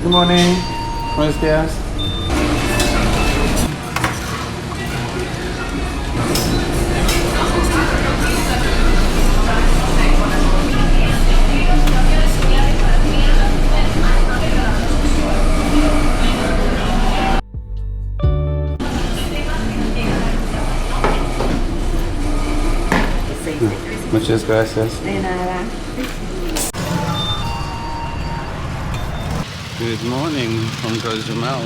Good morning. Buenos días. Muchas gracias. De nada. Good morning from Cozumel.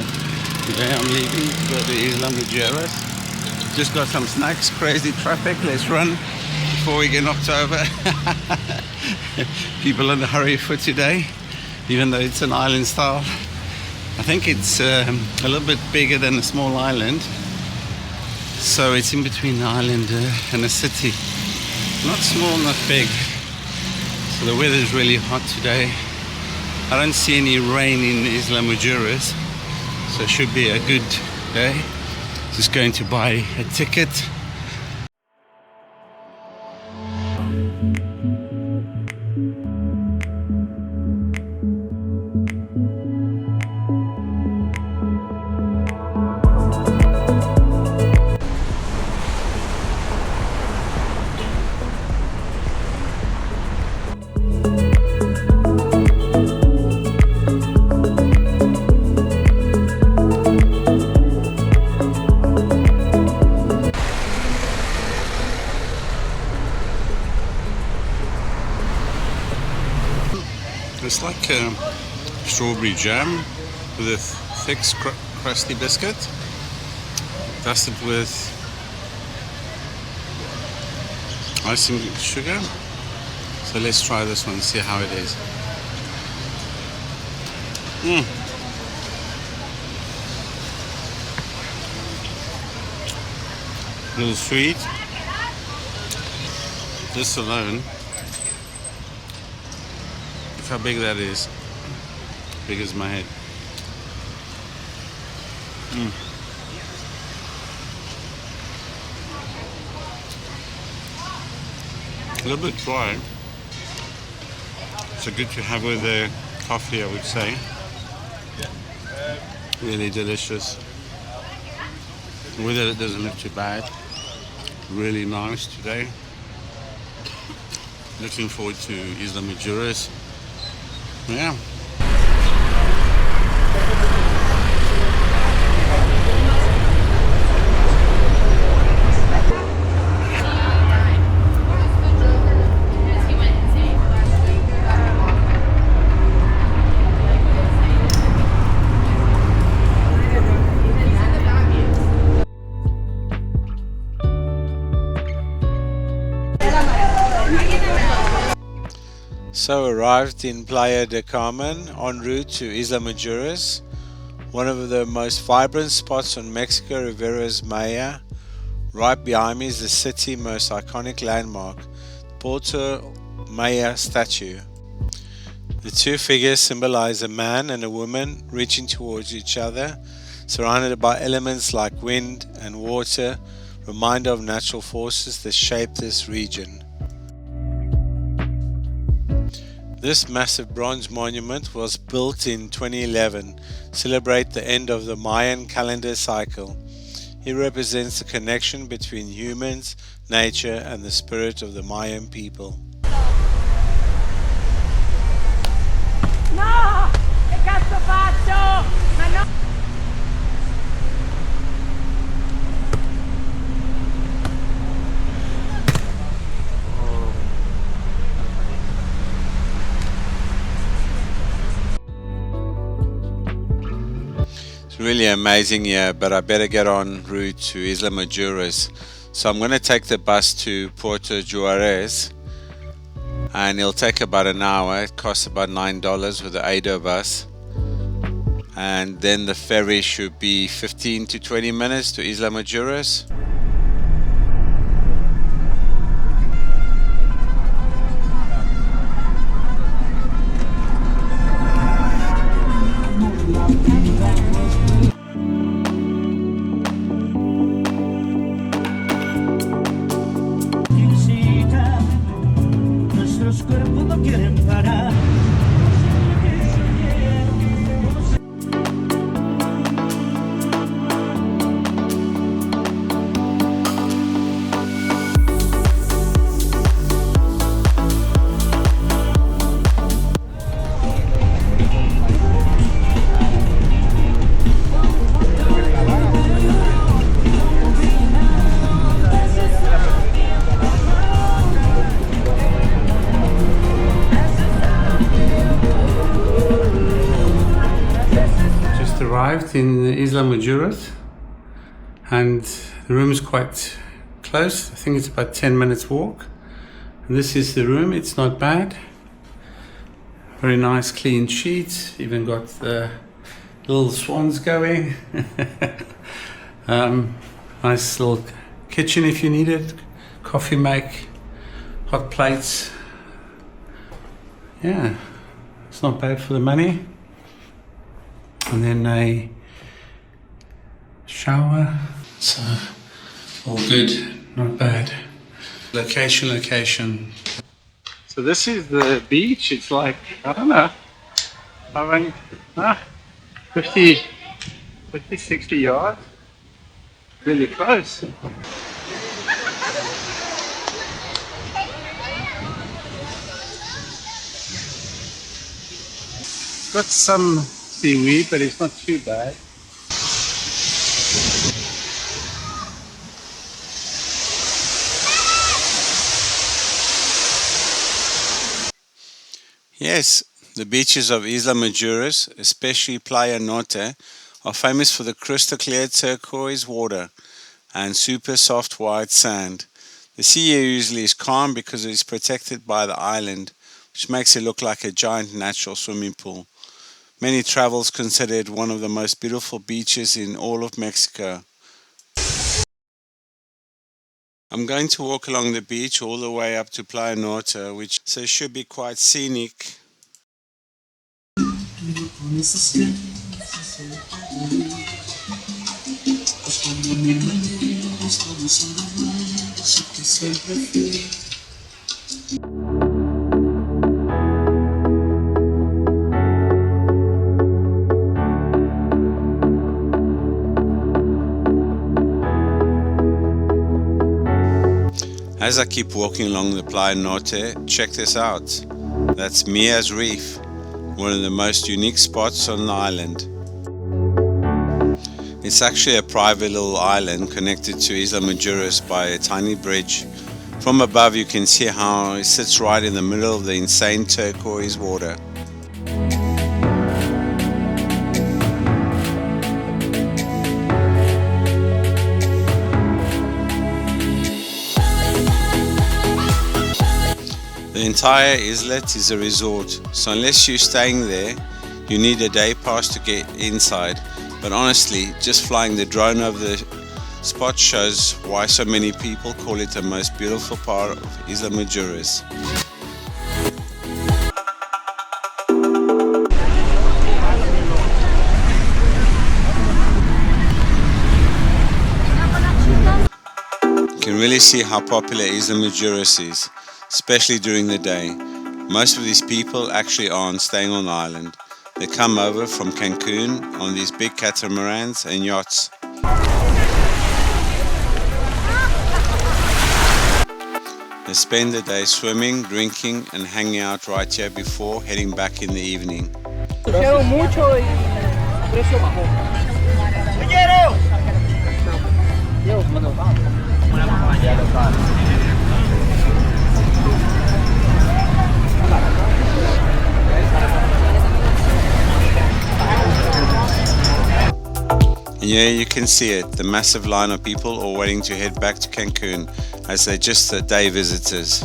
Today I'm leaving to go to Isla Mujeres. Just got some snacks, crazy traffic. Let's run before we get knocked over. People in a hurry for today, even though it's an island style. I think it's a little bit bigger than a small island. So it's in between the island and a city. Not small, not big. So the weather is really hot today. I don't see any rain in Isla Mujeres, so it should be a good day. Just going to buy a ticket. It's like strawberry jam with a thick crusty biscuit dusted with icing sugar. So let's try this one and see how it is. A little sweet. This alone, how big that is. Big as my head. A little bit dry. So good to have with the coffee, I would say. Really delicious. The weather doesn't look too bad. Really nice today. Looking forward to Isla Mujeres. Yeah. So arrived in Playa de Carmen en route to Isla Mujeres, one of the most vibrant spots on Mexico Rivera's Maya. Right behind me is the city's most iconic landmark, the Puerto Maya statue. The two figures symbolize a man and a woman reaching towards each other, surrounded by elements like wind and water, reminder of natural forces that shape this region. This massive bronze monument was built in 2011 to celebrate the end of the Mayan calendar cycle. It represents the connection between humans, nature, and the spirit of the Mayan people. No! Che cazzo faccio? Ma no! Really amazing here, but I better get en route to Isla Mujeres. So I'm going to take the bus to Puerto Juarez, and it'll take about an hour. It costs about $9 with the ADO bus, and then the ferry should be 15 to 20 minutes to Isla Mujeres. Nuestros cuerpos no quieren parar. arrived in Isla Mujeres, and the room is quite close. I think it's about 10 minutes walk. And this is the room. It's not bad. Very nice clean sheets. Even got the little swans going. Nice little kitchen if you need it. Coffee make, hot plates. Yeah, it's not bad for the money. And then a shower. So all good, not bad. Location. So this is the beach. It's like, I don't know, 50, 60 yards. Really close. Got some seaweed, but it's not too bad. Yes, the beaches of Isla Mujeres, especially Playa Norte, are famous for the crystal clear turquoise water and super soft white sand. The sea here usually is calm because it is protected by the island, which makes it look like a giant natural swimming pool. Many travelers consider it one of the most beautiful beaches in all of Mexico. I'm going to walk along the beach all the way up to Playa Norte, which so should be quite scenic. As I keep walking along the Playa Norte, check this out. That's Mia's Reef, one of the most unique spots on the island. It's actually a private little island connected to Isla Mujeres by a tiny bridge. From above you can see how it sits right in the middle of the insane turquoise water. The entire islet is a resort, so unless you're staying there, you need a day pass to get inside. But honestly, just flying the drone over the spot shows why so many people call it the most beautiful part of Isla Mujeres. You can really see how popular Isla Mujeres is, especially during the day. Most of these people actually aren't staying on the island. They come over from Cancun on these big catamarans and yachts. They spend the day swimming, drinking and hanging out right here before heading back in the evening. And yeah, you can see it, the massive line of people all waiting to head back to Cancun as they're just the day visitors.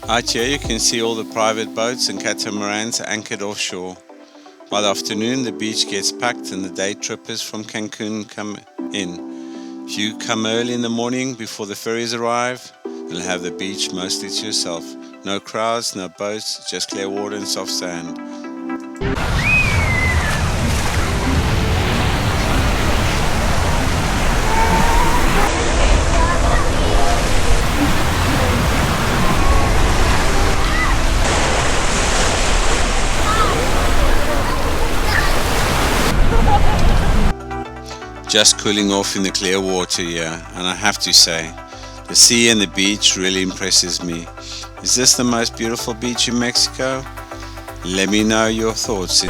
Out here you can see all the private boats and catamarans anchored offshore. By the afternoon the beach gets packed and the day trippers from Cancun come in. If you come early in the morning before the ferries arrive, you'll have the beach mostly to yourself. No crowds, no boats, just clear water and soft sand. Just cooling off in the clear water here, and I have to say, the sea and the beach really impresses me. Is this the most beautiful beach in Mexico? Let me know your thoughts.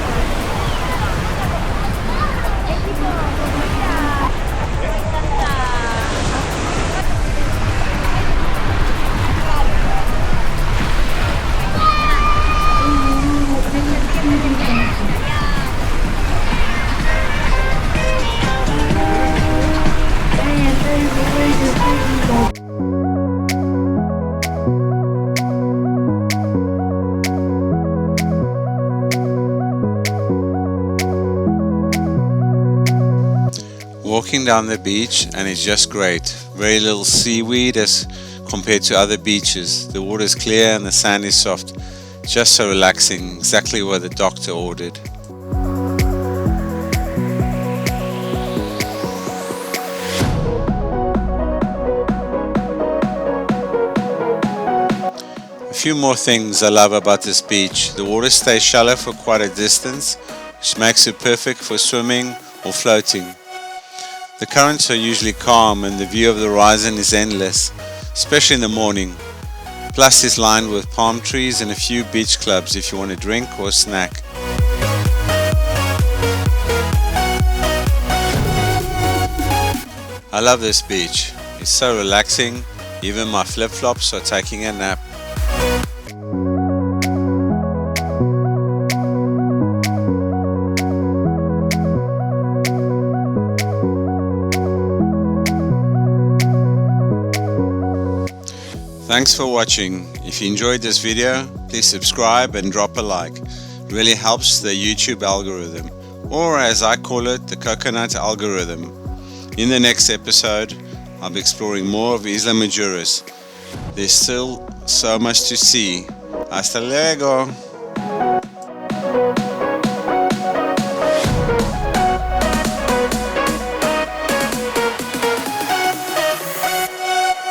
walking down the beach and it's just great. Very little seaweed as compared to other beaches. The water is clear and the sand is soft. Just so relaxing, exactly what the doctor ordered. A few more things I love about this beach. The water stays shallow for quite a distance, which makes it perfect for swimming or floating. The currents are usually calm and the view of the horizon is endless, especially in the morning. Plus it's lined with palm trees and a few beach clubs if you want a drink or a snack. I love this beach. It's so relaxing, even my flip-flops are taking a nap. Thanks for watching. If you enjoyed this video, please subscribe and drop a like. It really helps the YouTube algorithm, or as I call it, the coconut algorithm. In the next episode, I'll be exploring more of Isla Mujeres. There's still so much to see. Hasta luego!